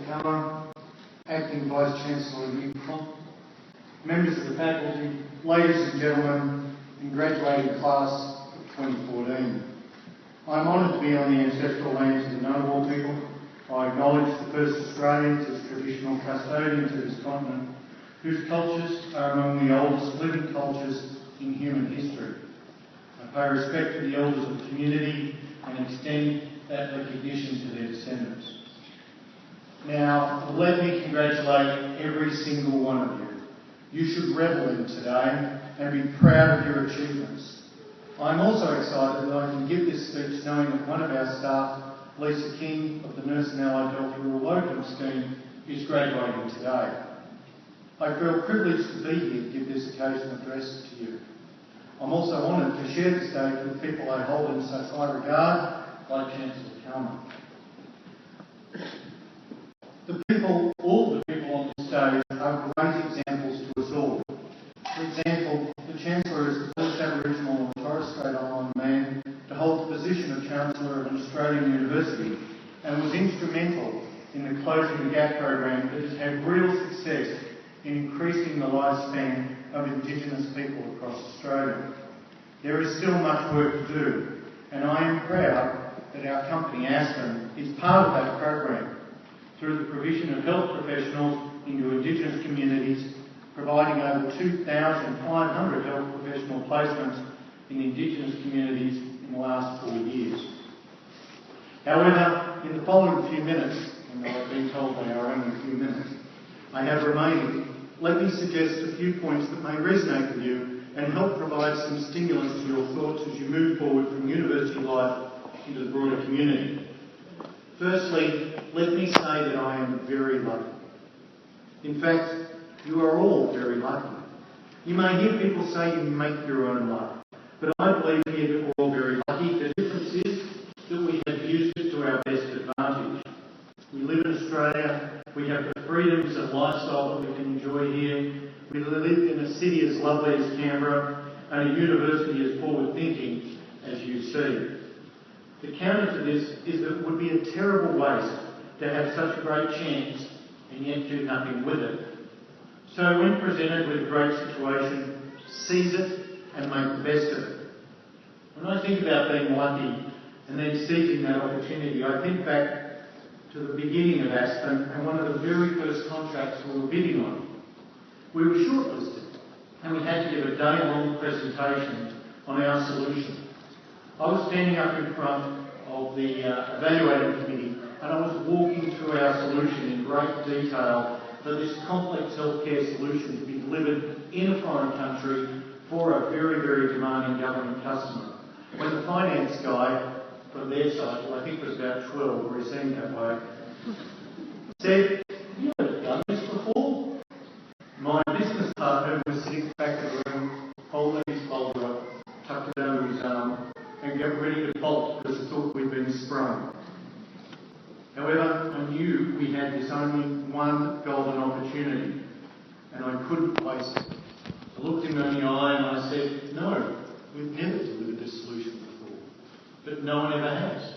Chancellor, Acting Vice Chancellor Newcomb, members of the faculty, ladies and gentlemen, and graduating class of 2014. I am honoured to be on the ancestral lands of the Ngunnawal people. I acknowledge the first Australians as traditional custodians of this continent, whose cultures are among the oldest living cultures in human history. I pay respect to the elders of the community and extend that recognition to their descendants. Now, let me congratulate every single one of you. You should revel in today and be proud of your achievements. I'm also excited that I can give this speech knowing that one of our staff, Lisa King of the Nurse and Allied Health Rural Locum Scheme, is graduating today. I feel privileged to be here to give this occasional address to you. I'm also honoured to share this day with people I hold in such high regard, like Chancellor Kalman. All the people on this stage are great examples to us all. For example, the Chancellor is the first Aboriginal and Torres Strait Islander man to hold the position of Chancellor of an Australian university and was instrumental in the Closing the Gap program that has had real success in increasing the lifespan of Indigenous people across Australia. There is still much work to do, and I am proud that our company Aspen is part of that program through the provision of health professionals into Indigenous communities, providing over 2,500 health professional placements in Indigenous communities in the last 4 years. However, in the following few minutes, and I've been told they are only a few minutes, I have remaining, let me suggest a few points that may resonate with you and help provide some stimulus to your thoughts as you move forward from university life into the broader community. Firstly, let me say that I am very lucky. In fact, you are all very lucky. You may hear people say you make your own luck, but I believe here that we're all very lucky. The difference is that we have used it to our best advantage. We live in Australia, we have the freedoms of lifestyle that we can enjoy here, we live in a city as lovely as Canberra, and a university as forward-thinking as you see. The counter to this is that it would be a terrible waste to have such a great chance and yet do nothing with it. So when presented with a great situation, seize it and make the best of it. When I think about being lucky and then seizing that opportunity, I think back to the beginning of Aspen and one of the very first contracts we were bidding on. We were shortlisted and we had to give a day-long presentation on our solution. I was standing up in front of the evaluating committee and I was walking through our solution in great detail for this complex healthcare solution to be delivered in a foreign country for a very, very demanding government customer. When the finance guy from their side, who I think was about 12, or he seemed that way, said, "You haven't done this before." My business partner was sitting back in the room, holding his folder up, tucked it under his arm, and get ready to bolt because he thought we'd been sprung. However, I knew we had this only one golden opportunity, and I couldn't waste it. I looked him in the eye and I said, "No, we've never delivered this solution before, but no one ever has.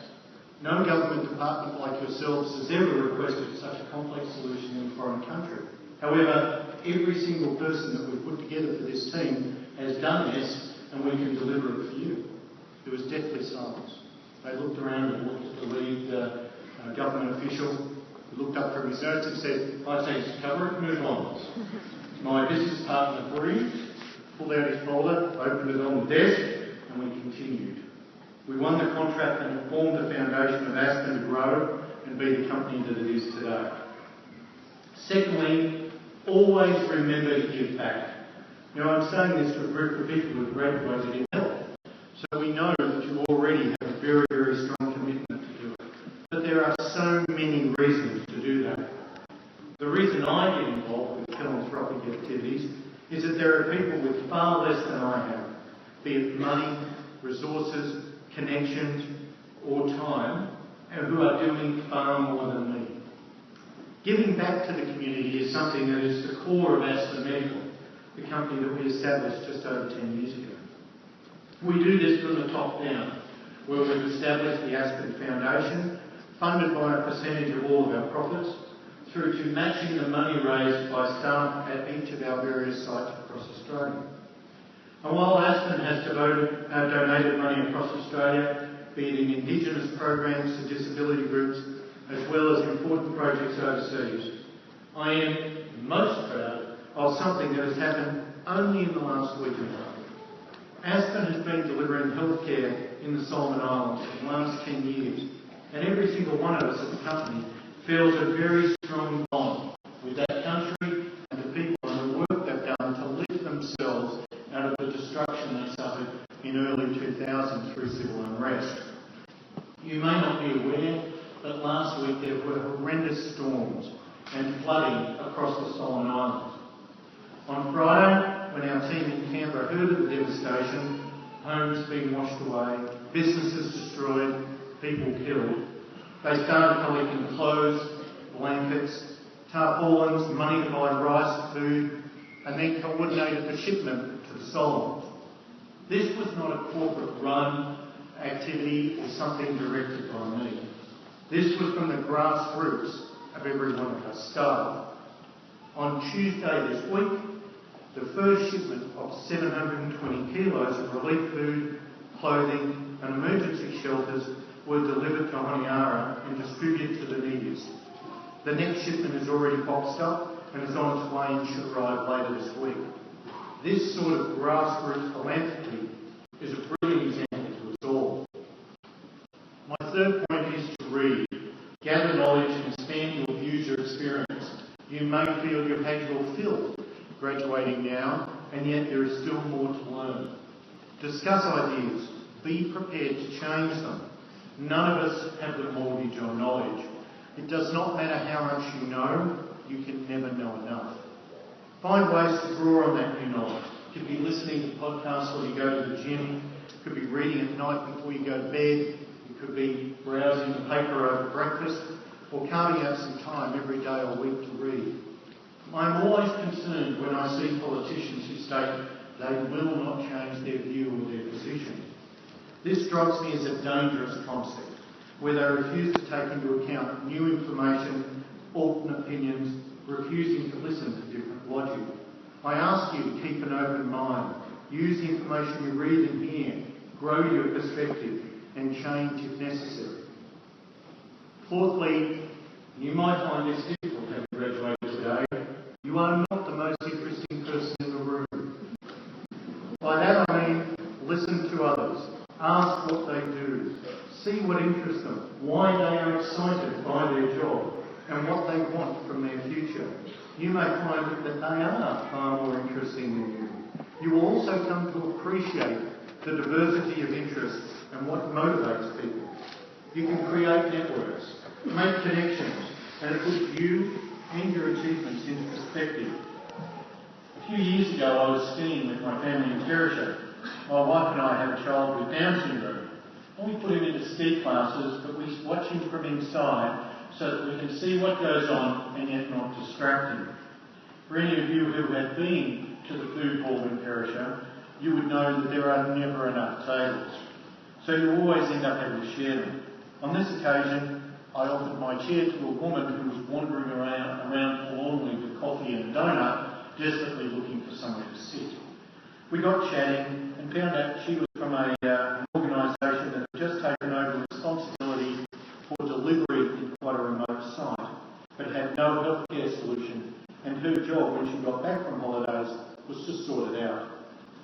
No government department like yourselves has ever requested such a complex solution in a foreign country. However, every single person that we've put together for this team has done this, and we can deliver it for you." There was deathly silence. They looked around and looked at the lead government official, who looked up from his notes and said, "I say to cover it, move on." My business partner breathed, pulled out his folder, opened it on the desk, and we continued. We won the contract and it formed the foundation of Aspen to grow and be the company that it is today. Secondly, always remember to give back. Now, I'm saying this to a group of people who've graduated in health, so we know that you already have a very, very strong commitment to do it. But there are so many reasons to do that. The reason I get involved with philanthropic activities is that there are people with far less than I have, be it money, resources, connections, or time, and who are doing far more than me. Giving back to the community is something that is the core of Aspen Medical, the company that we established just over 10 years ago. We do this from the top down, where we've established the Aspen Foundation, funded by a percentage of all of our profits, through to matching the money raised by staff at each of our various sites across Australia. And while Aspen has donated money across Australia, be it in Indigenous programs to disability groups, as well as important projects overseas, I am most proud of something that has happened only in the last week and a half. Aspen has been delivering healthcare in the Solomon Islands for the last 10 years, and every single one of us at the company feels a very strong bond with that country and the people and the work they've done to lift themselves out of the destruction they suffered in early 2000 through civil unrest. You may not be aware, but last week there were horrendous storms and flooding across the Solomon Islands. On Friday, when our team in Canberra heard of the devastation, homes being washed away, businesses destroyed, people killed, they started collecting clothes, blankets, tarpaulins, money to buy rice, food, and then coordinated the shipment to the Solomons. This was not a corporate-run activity or something directed by me. This was from the grassroots of every one of us staff. On Tuesday this week, the first shipment of 720 kilos of relief food, clothing and emergency shelters were delivered to Honiara and distributed to the neediest. The next shipment is already boxed up and is on its way and should arrive later this week. This sort of grassroots philanthropy is a brilliant example to us all. My third point is to read. Gather knowledge and expand your views or experience. You may feel you've had your fill graduating now, and yet there is still more to learn. Discuss ideas. Be prepared to change them. None of us have the mortgage on knowledge. It does not matter how much you know, you can never know enough. Find ways to draw on that new knowledge. It could be listening to podcasts while you go to the gym. It could be reading at night before you go to bed. It could be browsing the paper over breakfast, or carving out some time every day or week to read. I'm always concerned when I see politicians who state they will not change their view or their position. This strikes me as a dangerous concept, where they refuse to take into account new information, alternate opinions, refusing to listen to different logic. I ask you to keep an open mind, use the information you read and hear, grow your perspective, and change if necessary. Fourthly, you might find this difficult having graduated today. You are not the most interesting person in the room. By that I mean, listen to others, ask what they do, see what interests them, why they are excited by their job, and what they want from their future. You may find that they are far more interesting than you. You will also come to appreciate the diversity of interests and what motivates people. You can create networks, make connections, and it puts you and your achievements into perspective. A few years ago I was skiing with my family in Perisher. My wife and I have a child with Down syndrome. And we put him into ski classes, but we watch him from inside so that we can see what goes on and yet not distract him. For any of you who have been to the food hall in Perisher, you would know that there are never enough tables. So you always end up having to share them. On this occasion, I offered my chair to a woman who was wandering around forlornly with coffee and a donut, desperately looking for somewhere to sit. We got chatting and found out she was from an organisation that had just taken over responsibility for delivery in quite a remote site, but had no healthcare solution, and her job when she got back from holidays was to sort it out.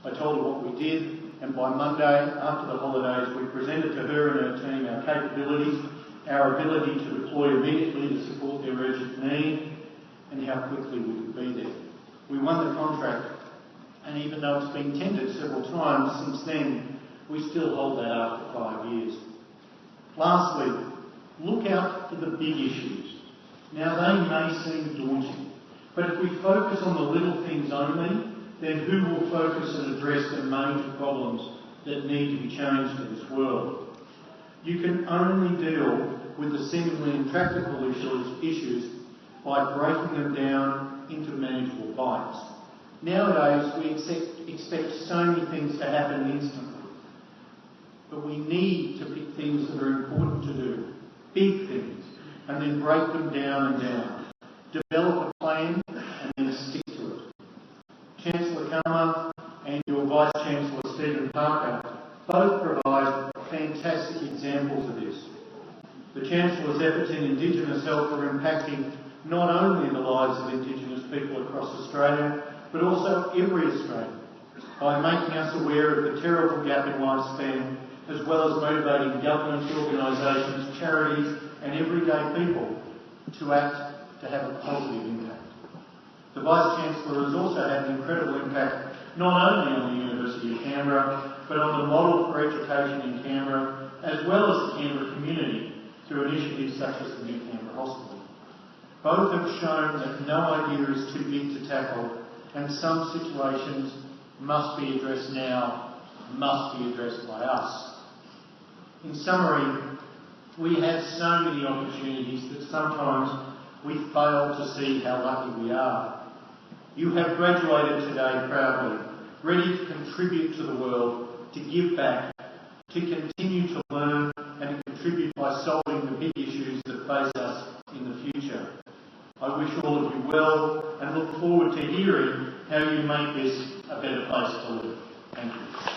I told her what we did, and by Monday, after the holidays, we presented to her and her team our capabilities, our ability to deploy immediately to support their urgent need, and how quickly we could be there. We won the contract, and even though it's been tendered several times since then, we still hold that after 5 years. Lastly, look out for the big issues. Now, they may seem daunting, but if we focus on the little things only, then who will focus and address the major problems that need to be changed in this world? You can only deal with the seemingly intractable issues by breaking them down into manageable bites. Nowadays, we expect so many things to happen instantly. But we need to pick things that are important to do, big things, and then break them down and down. develop a plan and then stick to it. Chancellor Kummer and your Vice-Chancellor Stephen Parker both provide fantastic examples of this. The Chancellor's efforts in Indigenous health are impacting not only the lives of Indigenous people across Australia, but also every Australian, by making us aware of the terrible gap in lifespan, as well as motivating governments, organisations, charities and everyday people to act to have a positive impact. The Vice-Chancellor has also had an incredible impact not only on the University of Canberra, but on the model for education in Canberra, as well as the Canberra community, through initiatives such as the New Canberra Hospital. Both have shown that no idea is too big to tackle, and some situations must be addressed now, must be addressed by us. In summary, we have so many opportunities that sometimes we fail to see how lucky we are. You have graduated today proudly, ready to contribute to the world, to give back, to continue to learn and to contribute by solving the big issues that face us in the future. I wish all of you well and look forward to hearing how you make this a better place to live. Thank you.